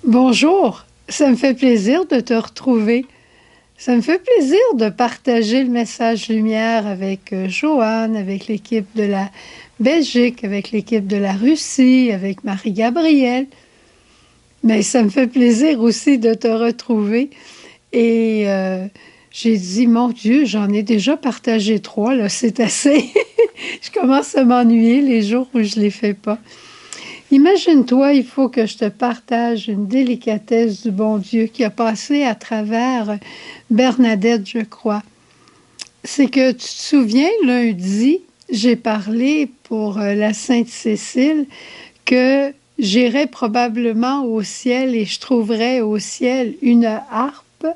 Bonjour, ça me fait plaisir de te retrouver. Ça me fait plaisir de partager le message lumière avec Joanne, avec l'équipe de la Belgique, avec l'équipe de la Russie, avec Marie-Gabrielle. Mais ça me fait plaisir aussi de te retrouver. Et j'ai dit, mon Dieu, j'en ai déjà partagé trois, là, c'est assez. Je commence à m'ennuyer les jours où je ne les fais pas. Imagine-toi, il faut que je te partage une délicatesse du bon Dieu qui a passé à travers Bernadette, je crois. C'est que tu te souviens, lundi, j'ai parlé pour la Sainte Cécile que j'irai probablement au ciel et je trouverai au ciel une harpe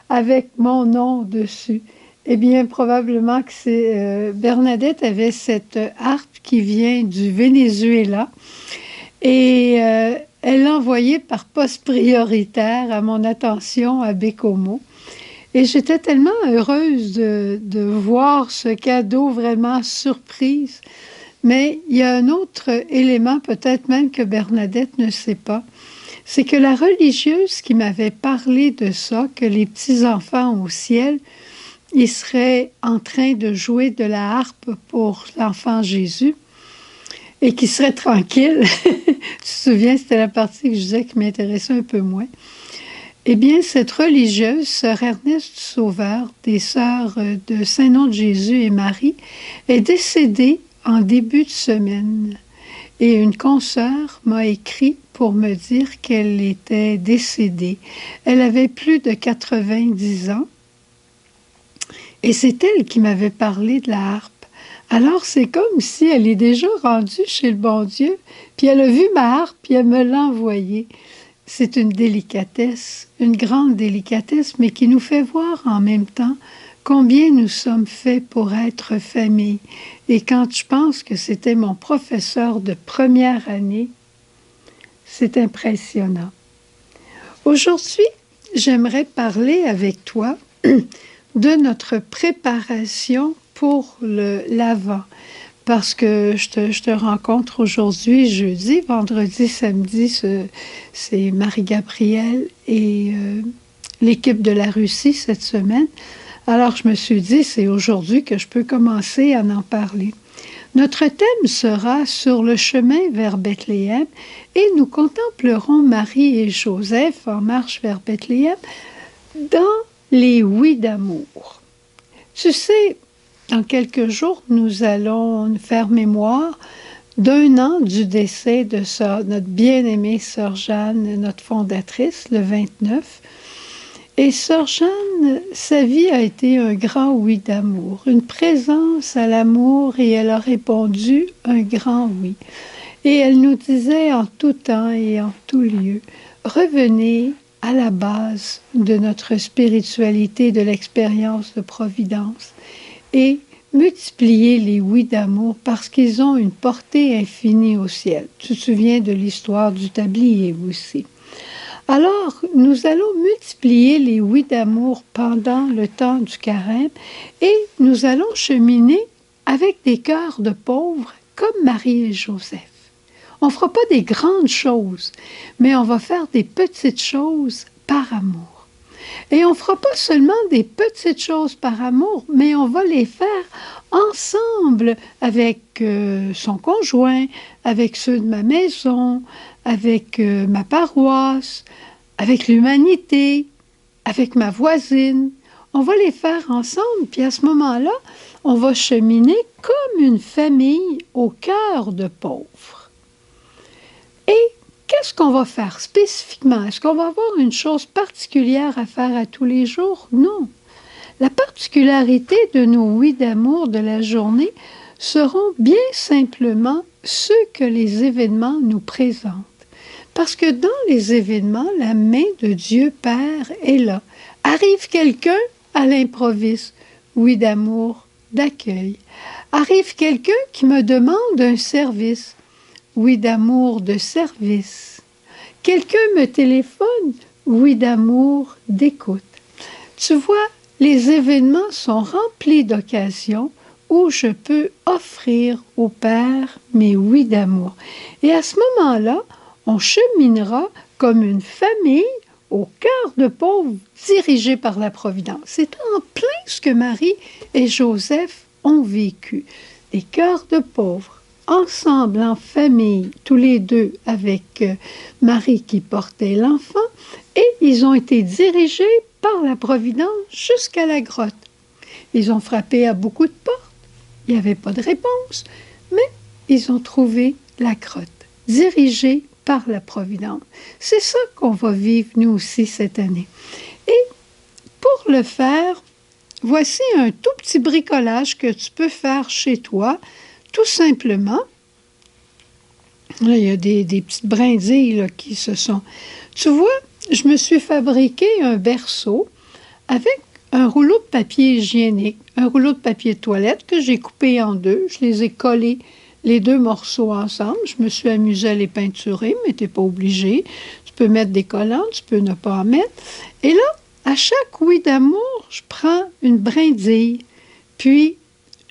avec mon nom dessus. Eh bien, probablement que Bernadette avait cette harpe qui vient du Venezuela. Et elle l'a envoyé par poste prioritaire à mon attention à Bécomo. Et j'étais tellement heureuse de voir ce cadeau vraiment surprise. Mais il y a un autre élément, peut-être même que Bernadette ne sait pas, c'est que la religieuse qui m'avait parlé de ça, que les petits-enfants au ciel, ils seraient en train de jouer de la harpe pour l'enfant Jésus, et qui serait tranquille. Tu te souviens, c'était la partie que je disais qui m'intéressait un peu moins. Eh bien, cette religieuse, sœur Ernest du Sauveur, des sœurs de Saint-Nom de Jésus et Marie, est décédée en début de semaine. Et une consoeur m'a écrit pour me dire qu'elle était décédée. Elle avait plus de 90 ans. Et c'est elle qui m'avait parlé de la harpe. Alors, c'est comme si elle est déjà rendue chez le bon Dieu, puis elle a vu ma harpe, puis elle me l'a envoyée. C'est une délicatesse, une grande délicatesse, mais qui nous fait voir en même temps combien nous sommes faits pour être famille. Et quand je pense que c'était mon professeur de première année, c'est impressionnant. Aujourd'hui, j'aimerais parler avec toi de notre préparation pour l'Avent. Parce que je te rencontre aujourd'hui, jeudi, vendredi, samedi, c'est Marie-Gabrielle et l'équipe de la Russie cette semaine. Alors je me suis dit, c'est aujourd'hui que je peux commencer à en parler. Notre thème sera sur le chemin vers Bethléem et nous contemplerons Marie et Joseph en marche vers Bethléem dans les oui d'amour. Tu sais, dans quelques jours, nous allons faire mémoire d'un an du décès de notre bien-aimée sœur Jeanne, notre fondatrice, le 29. Et sœur Jeanne, sa vie a été un grand oui d'amour, une présence à l'amour, et elle a répondu un grand oui. Et elle nous disait en tout temps et en tout lieu, revenez à la base de notre spiritualité, de l'expérience de providence, et multiplier les oui d'amour parce qu'ils ont une portée infinie au ciel. Tu te souviens de l'histoire du tablier aussi. Alors, nous allons multiplier les oui d'amour pendant le temps du carême et nous allons cheminer avec des cœurs de pauvres comme Marie et Joseph. On ne fera pas des grandes choses, mais on va faire des petites choses par amour. Et on ne fera pas seulement des petites choses par amour, mais on va les faire ensemble avec son conjoint, avec ceux de ma maison, avec ma paroisse, avec l'humanité, avec ma voisine. On va les faire ensemble, puis à ce moment-là, on va cheminer comme une famille au cœur de pauvres. Et qu'est-ce qu'on va faire spécifiquement? Est-ce qu'on va avoir une chose particulière à faire à tous les jours? Non. La particularité de nos oui d'amour de la journée seront bien simplement ceux que les événements nous présentent. Parce que dans les événements, la main de Dieu Père est là. Arrive quelqu'un à l'improviste, oui d'amour, d'accueil. Arrive quelqu'un qui me demande un service, oui d'amour, de service. Quelqu'un me téléphone, oui d'amour, d'écoute. Tu vois, les événements sont remplis d'occasions où je peux offrir au Père mes oui d'amour. Et à ce moment-là, On cheminera comme une famille au cœur de pauvres dirigés par la Providence. C'est en plein ce que Marie et Joseph ont vécu. Des cœurs de pauvres, ensemble, en famille, tous les deux avec Marie qui portait l'enfant, et ils ont été dirigés par la Providence jusqu'à la grotte. Ils ont frappé à beaucoup de portes, il n'y avait pas de réponse, mais ils ont trouvé la grotte, dirigés par la Providence. C'est ça qu'on va vivre nous aussi cette année. Et pour le faire, voici un tout petit bricolage que tu peux faire chez toi, tout simplement. Là, il y a des petites brindilles là, qui se sont... Tu vois, je me suis fabriqué un berceau avec un rouleau de papier hygiénique, un rouleau de papier de toilette que j'ai coupé en deux. Je les ai collés, les deux morceaux ensemble. Je me suis amusée à les peinturer, mais tu n'es pas obligé. Tu peux mettre des collants, tu peux ne pas en mettre. Et là, à chaque oui d'amour, je prends une brindille. Puis,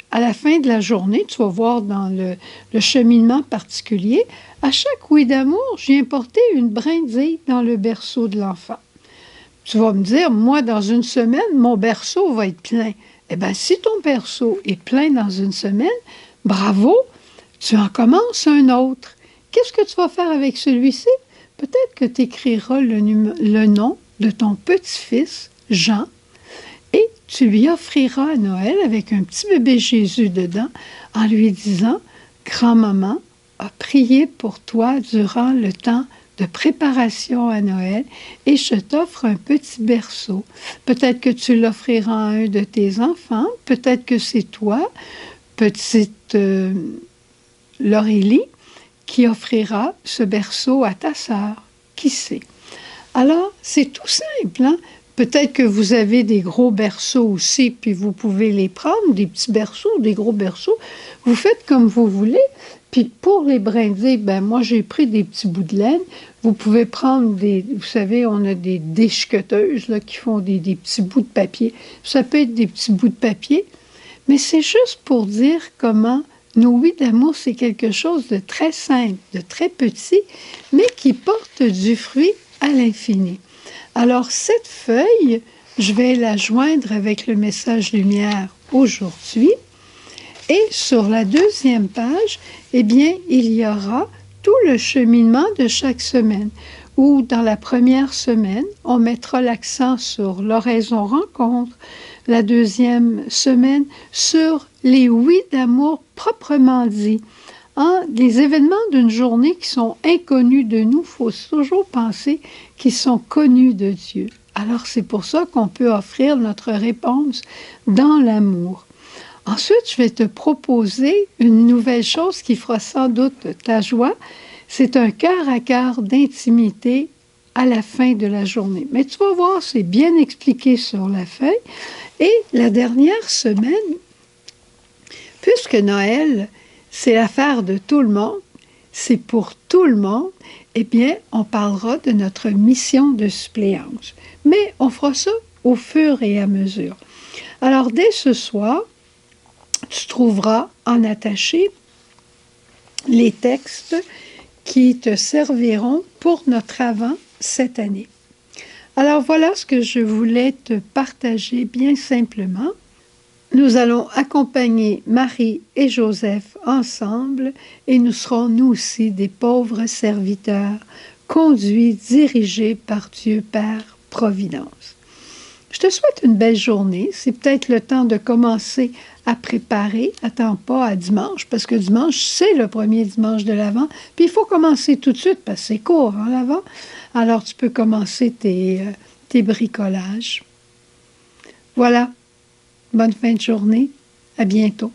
à la fin de la journée, tu vas voir dans le cheminement particulier, à chaque oui d'amour, j'ai importé une brindille dans le berceau de l'enfant. Tu vas me dire, moi, dans une semaine, mon berceau va être plein. Eh bien, si ton berceau est plein dans une semaine, bravo, tu en commences un autre. Qu'est-ce que tu vas faire avec celui-ci? Peut-être que tu écriras le nom de ton petit-fils, Jean, et tu lui offriras à Noël avec un petit bébé Jésus dedans en lui disant « Grand-maman a prié pour toi durant le temps de préparation à Noël et je t'offre un petit berceau. » Peut-être que tu l'offriras à un de tes enfants, peut-être que c'est toi, petite Laurélie, qui offrira ce berceau à ta sœur. Qui sait? Alors, c'est tout simple, hein? Peut-être que vous avez des gros berceaux aussi, puis vous pouvez les prendre, des petits berceaux, des gros berceaux. Vous faites comme vous voulez. Puis pour les brindilles, ben moi j'ai pris des petits bouts de laine. Vous pouvez prendre des, vous savez, on a des déchiqueteuses là, qui font des petits bouts de papier. Ça peut être des petits bouts de papier, mais c'est juste pour dire comment nos oui d'amour, c'est quelque chose de très simple, de très petit, mais qui porte du fruit à l'infini. Alors, cette feuille, je vais la joindre avec le message lumière aujourd'hui. Et sur la deuxième page, eh bien, il y aura tout le cheminement de chaque semaine. Où, dans la première semaine, on mettra l'accent sur l'oraison rencontre. La deuxième semaine, sur les oui d'amour proprement dit. Les événements d'une journée qui sont inconnus de nous, il faut toujours penser qu'ils sont connus de Dieu. Alors, c'est pour ça qu'on peut offrir notre réponse dans l'amour. Ensuite, je vais te proposer une nouvelle chose qui fera sans doute ta joie. C'est un cœur à cœur d'intimité à la fin de la journée. Mais tu vas voir, c'est bien expliqué sur la feuille. Et la dernière semaine, puisque Noël, c'est l'affaire de tout le monde, c'est pour tout le monde, eh bien, on parlera de notre mission de suppléance. Mais on fera ça au fur et à mesure. Alors, dès ce soir, tu trouveras en attaché les textes qui te serviront pour notre avant cette année. Alors, voilà ce que je voulais te partager bien simplement. Nous allons accompagner Marie et Joseph ensemble et nous serons nous aussi des pauvres serviteurs conduits, dirigés par Dieu Père Providence. Je te souhaite une belle journée. C'est peut-être le temps de commencer à préparer. Attends pas à dimanche, parce que dimanche, c'est le premier dimanche de l'Avent. Puis il faut commencer tout de suite, parce que c'est court, hein, l'Avent. Alors tu peux commencer tes bricolages. Voilà. Bonne fin de journée. À bientôt.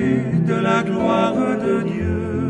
plénitude de la gloire de Dieu.